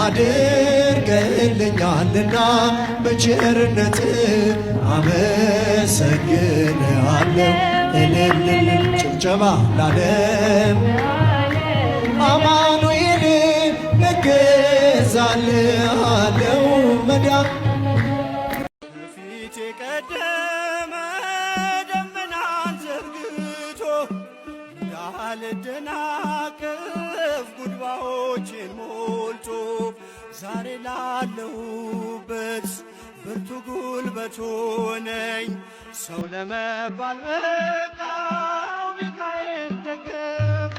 አድርገልኛልና በቸርነት አመሰግንሃለሁ። እልል ጭብጨባ ላለም አማኑኤል እገዛልሃለሁ መዳን ፊት የቀደመ ደመናን ዘርግቶ እንዳልደናቀፍ ጉድባዎችን ሞልቶ ዛሬ ላለሁበት ብርቱ ጉልበት ሆነኝ ሰው ለመባል በቃው ሚካኤል ደገፈ።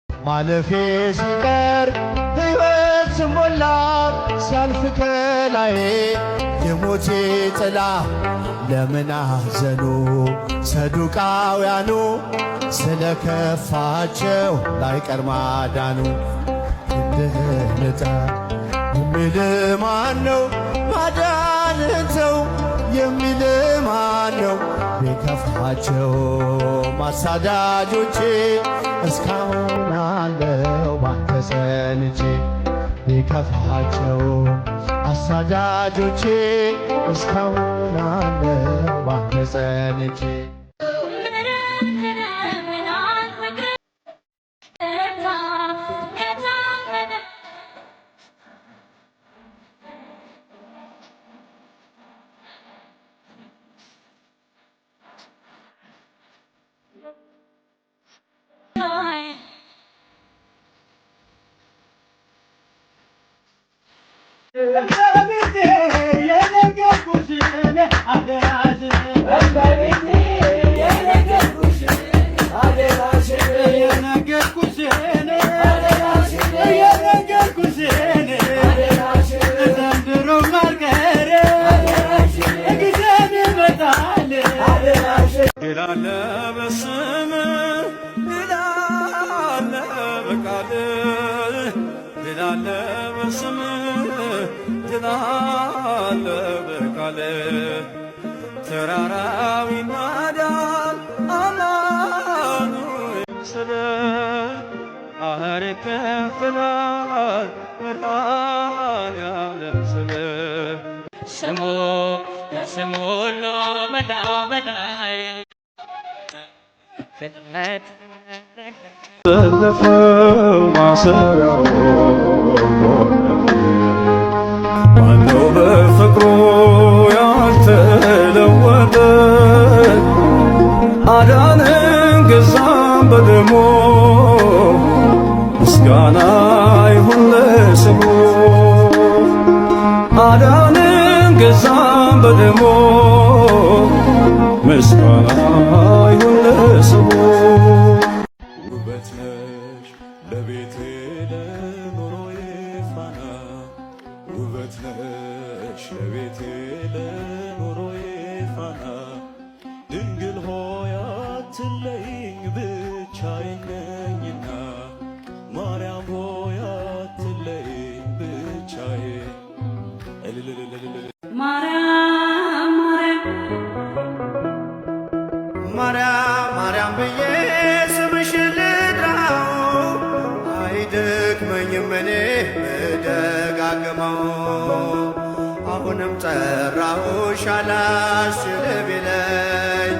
ማለፌ ሲቀር ሕይወት ስሞላ ሲያልፍ ከላዬ የሞቴ ጥላ ለምን አዘኑ ሰዱቃውያኑ ስለ ከፋቸው ላይቀር ማዳኑ። እንድህንጠ የሚል ማን ነው? ማዳንህን ተው የሚል ማን ነው? ቢከፋቸው ማሳዳጆቼ እስካሁን አለው ባንተ ጸንቼ። ቢከፋቸው አሳዳጆቼ እስካሁን አለው ባንተ ጸንቼ። ተራራው ይናዳል አማኑኤል ስለ ባህር ይከፈላል መድኃኔዓለም ስለ ስሙ ስሙ ሁሉ በላይ ፍጥረት ዘለፈው ማሰሪያው ማነው በፍቅሩ ያልተለየ ለወጠ አዳነን ገዛን በደሙ ምስጋና ይሁን ለስሙ አዳነን ገዛን በደሙ ምስጋና ይሁን ለስሙ ውበት ነሽ ለቤቴ ለኑሮዬ ፋና ውበት ነሽ ለቤቴ ለኑሮዬ ፋና ድንግል ሆይ አትለይኝ ብቻዬን ነኝና ማርያም ሆይ አትለይኝ ብቻዬን ማርያም ብዬ ስምሽን ልጥራው አይደክመኝም እኔ ብደጋግመው አሁንም ጠራሁሽ አላስችል ቢለኝ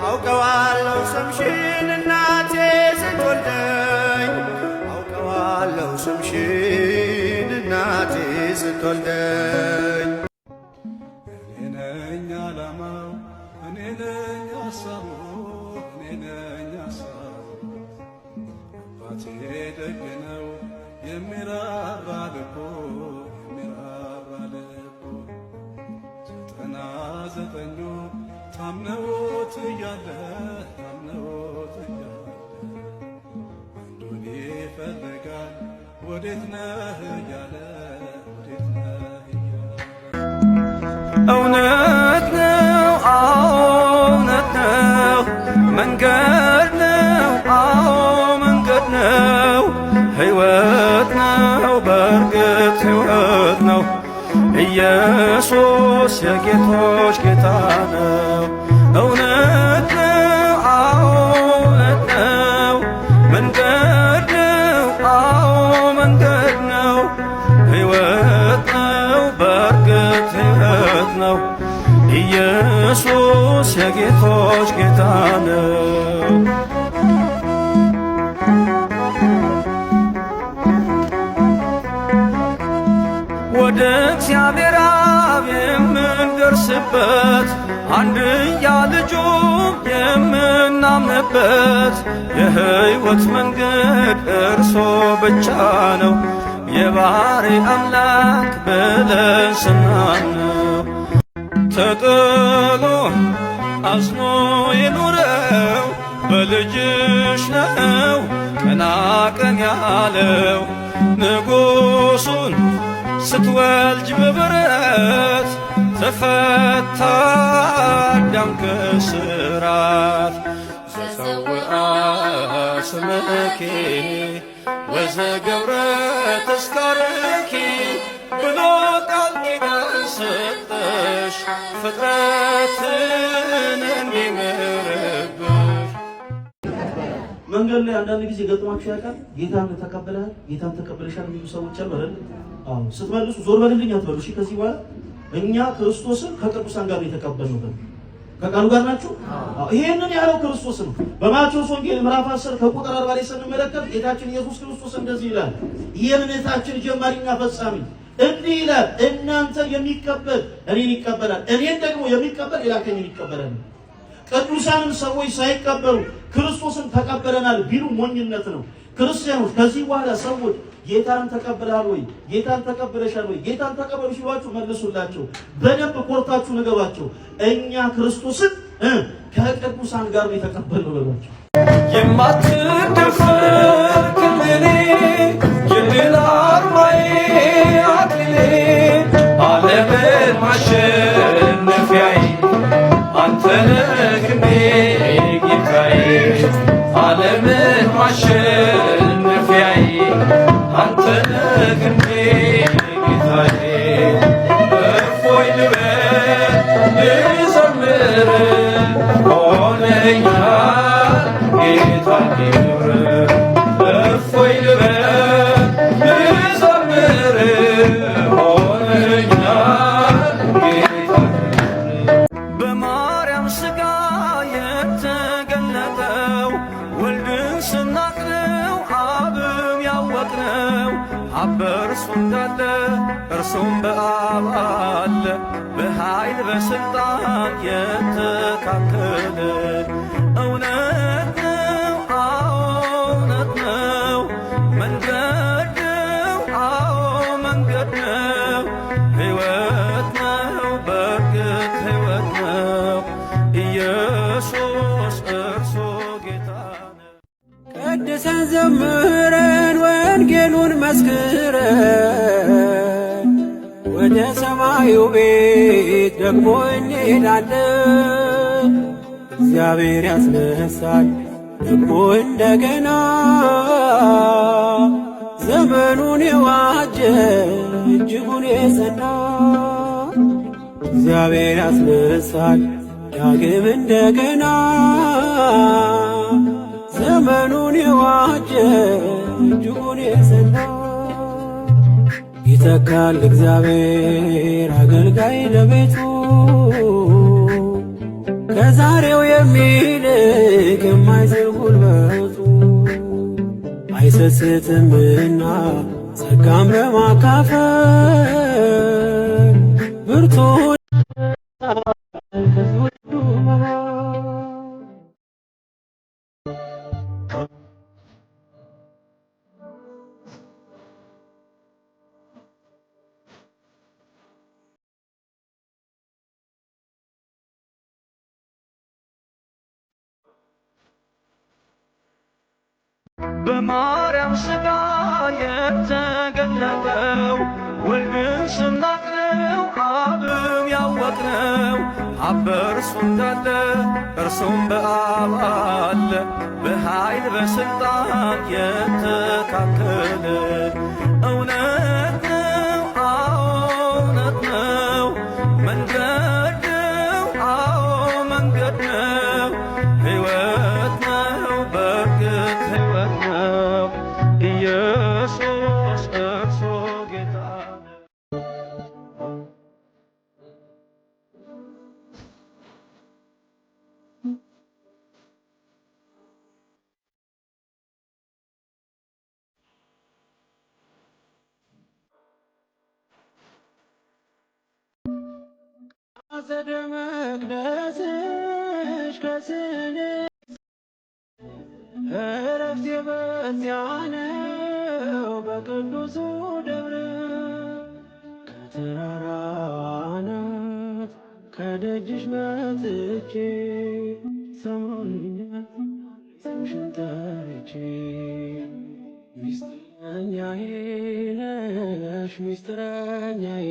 አውቀዋለሁ ስምሽን እናቴ ስትወልደኝ አውቀዋለሁ ስምሽን እናቴ ስትወልደኝ እኔ ነኝ ዓላማው እኔ ነኝ ሐሳቡ እኔ ነኝ ሐሳቡ አባቴ ደግ ነው የሚራራ ልቦ የሚራራ ልቦ 99 ታምነውት እያለ አንዱን ይፈልጋል ወዴት ነህ እያለ ወዴት ነህ እያለ እውነት ነው እውነት ነው መንገድ ነው መንገድ ነው ሕይወት ነው በእርግጥ ሕይወት ነው ኢየሱስ የጌቶች ጌታ ነው እውነት ነው እውነት ነው መንገድ ነው መንገድ ነው ሕይወት ነው በእርግጥ ሕይወት ነው ኢየሱስ የጌቶች ጌታ ነው ወደ እግዚአብሔር አብ የምንደርስበት አንድያ ልጁ የምናምንበት የሕይወት መንገድ እርሶ ብቻ ነው የባሕርይ አምላክ ብለን ስናምነው ተጥሎ አዝኖ የኖረው በልጅሽ ነው ቀና ቀን ያለው ንጉሡን ስትወልጅ በበረት ተፈታ አዳም ከስራት ዘፀውአ ስምኪ ወዘገብረ ተስካርኪ ብሎ ቃል ኪዳን ሰጠሽ ፍጥረትን እንዲምርብሽ መንገድ ላይ አንዳንድ ጊዜ ገጥሟችሁ ያውቃል? ጌታን ተቀበለሃል፣ ጌታን ተቀበለሻል የሚሉ ሰዎች አሉ አይደል? አዎ። ስትመልሱ ዞር በልልኝ አትበሉ። እሺ፣ ከዚህ በኋላ እኛ ክርስቶስን ከቅዱሳን ጋር የተቀበልነው ከቃሉ ጋር ናችሁ። ይሄንን ያለው ክርስቶስ ነው። በማቴዎስ ወንጌል ምዕራፍ 10 ከቁጥር 40 ላይ ስንመለከት ጌታችን ኢየሱስ ክርስቶስ እንደዚህ ይላል፣ የእምነታችን ጀማሪና ፈጻሚ እንዲህ ይላል፣ እናንተን የሚቀበል እኔን ይቀበላል፣ እኔን ደግሞ የሚቀበል የላከኝን ይቀበላል። ቅዱሳንም ሰዎች ሳይቀበሉ ክርስቶስን ተቀበለናል ቢሉ ሞኝነት ነው። ክርስቲያኖች ከዚህ በኋላ ሰዎች ጌታን ተቀበላል ወይ ጌታን ተቀበለሻል ወይ ጌታን ተቀበሉ ሲሏችሁ መልሱላቸው። በደንብ ኮርታችሁ ንገሯቸው። እኛ ክርስቶስን ከቅዱሳን ጋር ነው የተቀበልነው በሏቸው። የማትደፈር ክልሌ የድል አርማዬ አክሊሌ ዓለምን ማሸነፊያዬ አንተ ነህ ክንዴ ጌታዬ ዓለምን ማሸነፊያዬ አንተ ነህ ክንዴ ጌታዬ እፎይ ልበል ልዘምር ሆነኛል ጌታ ክብር እፎይ ልበል ልዘምር ሆነኛል ጌታ በማርያም ሥጋ የተገለጠው ወልድን ስናቅነው አብም ያወቅነው አብ በእርሱ እንዳለ እርሱም በአብ አለ በኃይል በሥልጣን የተካከለ እውነት ነው፣ አዎ እውነት ነው። መንገድ ነው፣ አዎ መንገድ ነው። ሕይወት ነው፣ በእርግጥ ሕይወት ነው። ኢየሱስ እርሱ ጌታ ነው። ቀድሰን ዘምረን ወንጌሉን መስክረን ወደ ሰማዩ ቤት ደግሞ እንሄዳለን። እግዚአብሔር ያስነሳል ደግሞ እንደገና ዘመኑን የዋጀ እጅጉን የጸና እግዚአብሔር ያስነሳል ዳግም እንደገና ዘመኑን የዋጀ እጅጉን የጸና ይተካል እግዚአብሔር አገልጋይ ለቤቱ ከዛሬው የሚልቅ የማይዝል ጉልበቱ አይሰስትምና ጸጋም በማካፈል ብርቱ በማርያም ሥጋ የተገለጠው ወልድን ስናቅነው አብም ያወቅነው አብ በእርሱ እንዳለ እርሱም በአብ አለ። በኃይል በሥልጣን የተካከለ እውነት ነው፣ አዎ እውነት ነው። መንገድ ነው፣ አዎ መንገድ ነው። ሕይወት ነው፣ በእርግጥ ሕይወት ነው። ኢየሱስ እርሱ ጌታ ነው። አጸደ መቅደስሽ ከስኔ እረፍቴ በዚያ ነው በቅዱሱ ደብረ ከተራራው አናት ከደጅሽ መጥቼ ሰምሮልኛል ስምሽን ጠርቼ ሚስጥረኛዬ ነሽ ሚስጥረኛዬ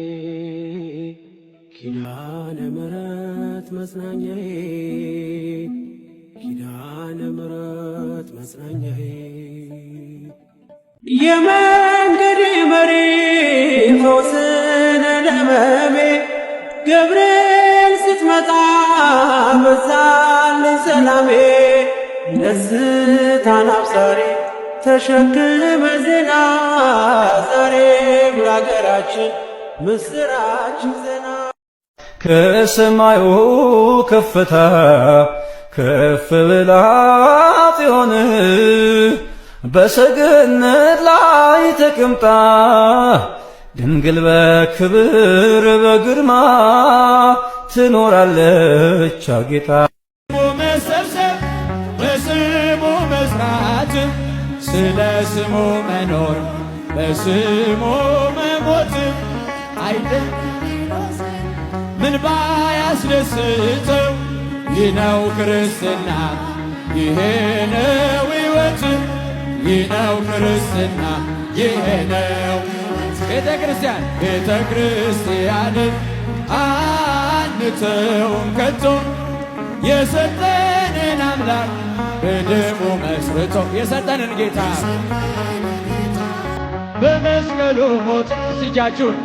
ኪዳነ ምሕረት መጽናኛዬ ኪዳነ ምሕረት መጽናኛዬ የመንገዴ መሪ ፈውስን ለሕመሜ ገብርኤል ስትመጣ በዛልኝ ሰላሜ ደስታን አብሳሪ ተሸክመ ዜና ዛሬም ለአገራችን ምስራች ዜና ከሰማዩ ከፍታ ከፍ ብላ ጽዮን በሰገነት ላይ ተቀምጣ ድንግል በክብር በግርማ ትኖራለች አጌጣ። መሰብሰብ በስሙ መስራት ስለ ስሙ መኖር በስሙ መሞት አይደል ምን ባያስደስተው ይህ ነው ክርስትና ይሄ ነው ሕይወት ይህ ነው ክርስትና ይሄ ነው ቤተ ክርስቲያንን አንተውም ከቶ የሰጠንን አምላክ በደሙ መስርቶ የሰጠንን ጌታ በመስቀሉ ሞት እጃችሁን